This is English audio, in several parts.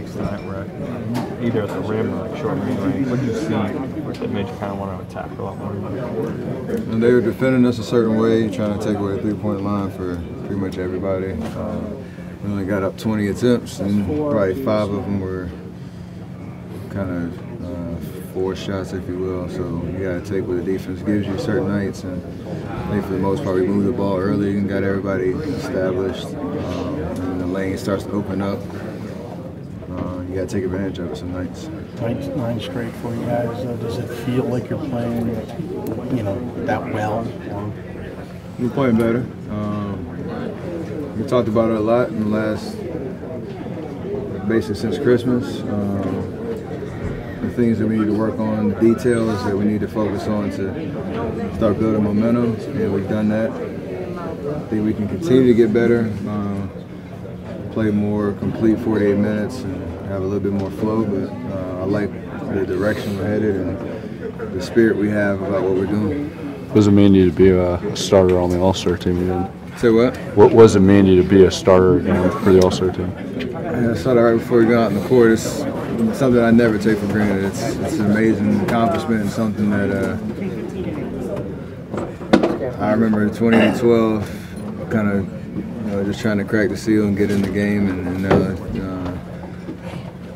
Tonight we're either at the rim or like short range. What did you see that made you kind of want to attack a lot more? And they were defending us a certain way, trying to take away the three-point line for pretty much everybody. We only got up 20 attempts, and probably 5 of them were kind of forced shots, if you will. So you got to take what the defense gives you certain nights, and I think for the most part we moved the ball early and got everybody established. And the lane starts to open up. You got to take advantage of it some nights. Nine straight for you guys. Does it feel like you're playing, that well? We're playing better. We talked about it a lot in the last, basically since Christmas. The things that we need to work on, the details that we need to focus on to start building momentum, and we've done that. I think we can continue to get better, play more complete 48 minutes, and have a little bit more flow, but I like the direction we're headed and the spirit we have about what we're doing. What does it mean to you to be a starter on the All-Star team again? Say what? What does it mean to you to be a starter again for the All-Star team? I saw that right before we got out in the court. It's something I never take for granted. It's an amazing accomplishment and something that I remember in 2012 kind of just trying to crack the seal and get in the game, and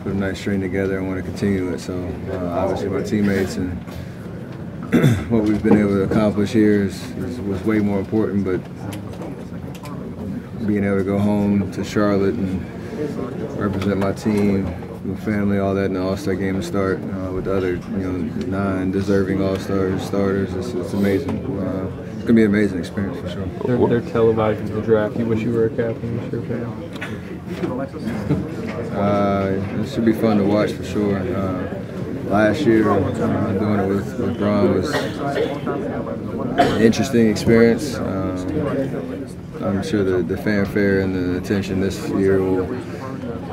put a nice string together and want to continue it. So obviously my teammates and what we've been able to accomplish here was way more important, but being able to go home to Charlotte and represent my team, my family, all that in the All-Star game and start with the other 9 deserving All-Stars, starters, it's amazing. It's going to be an amazing experience for sure. They're televising the draft. You wish you were a captain this year, Pam? It should be fun to watch for sure. Last year, doing it with Bron was an interesting experience. I'm sure the fanfare and the attention this year will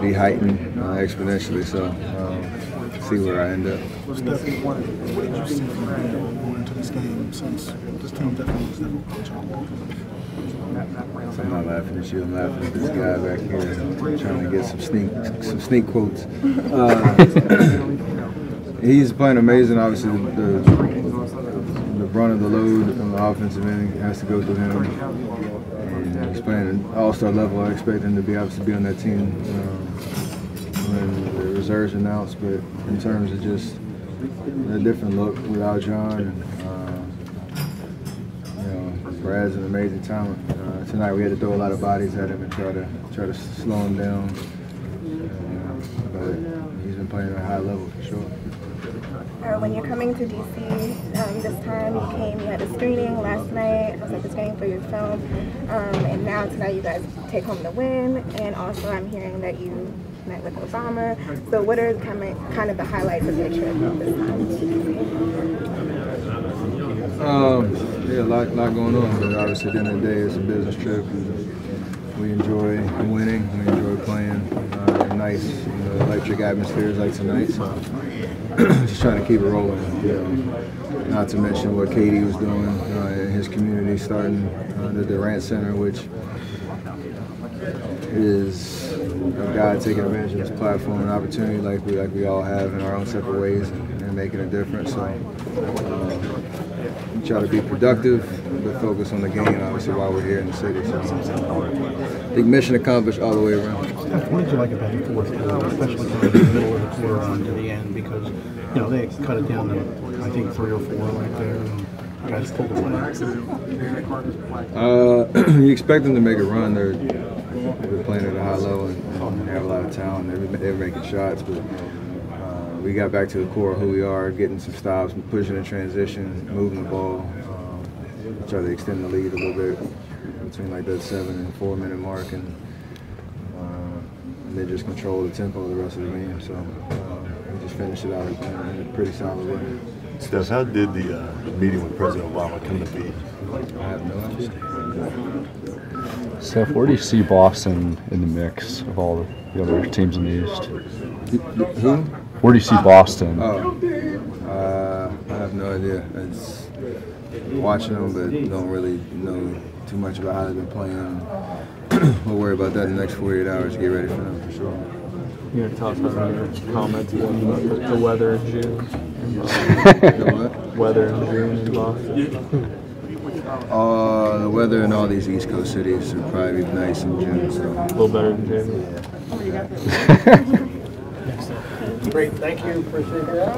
be heightened exponentially, so see where I end up. Steph, what did you see from going into this game since this team definitely was never challenged? So I'm not laughing at you, I'm laughing at this guy back here trying to get some sneak quotes. He's playing amazing. Obviously, the brunt of the load on the offensive end has to go through him. And he's playing an all-star level. I expect him to be obviously be on that team when the reserves announced. But in terms of just a different look without John, and Brad's an amazing talent. Tonight we had to throw a lot of bodies at him and try to slow him down. But he's been playing at a high level for sure. When you're coming to DC this time, you had a screening last night. I was at the screening for your film, and now tonight you guys take home the win. And also, I'm hearing that you met with Obama. So, what are kind of the highlights of your trip this time? Yeah, a lot going on. But obviously, at the end of the day, it's a business trip. And we enjoy winning. We enjoy playing nice, electric atmospheres like tonight. So. Just trying to keep it rolling. Not to mention what Katie was doing in his community, starting the Durant Center, which is a guy taking advantage of his platform and opportunity like we all have in our own separate ways and making a difference. So we try to be productive, but focus on the game, obviously, while we're here in the city. So I think mission accomplished all the way around. Steph, what did you like about the fourth quarter, especially from the middle of the quarter on to the end? Because they cut it down to I think 3 or 4 right there, and you guys pulled away. You expect them to make a run. They're playing at a high level and they have a lot of talent. They're making shots, but we got back to the core of who we are, getting some stops, pushing in transition, moving the ball. Try to extend the lead a little bit between like that 7 and 4 minute mark, and they just control the tempo of the rest of the game. So we just finished it out in a pretty solid way. Steph, how did the meeting with President Obama come to be? I have no idea. Steph, where do you see Boston in the mix of all the other teams in the East? Who? Where do you see Boston? I have no idea. It's watching them, but don't really know too much about how they've been playing. We'll worry about that in the next 48 hours to get ready for them for sure. You gonna tell us about your comments about the weather in June? The what? Weather in June in Boston. The weather in all these East Coast cities would probably be nice in June. So. A little better than June. Great, thank you. Appreciate that.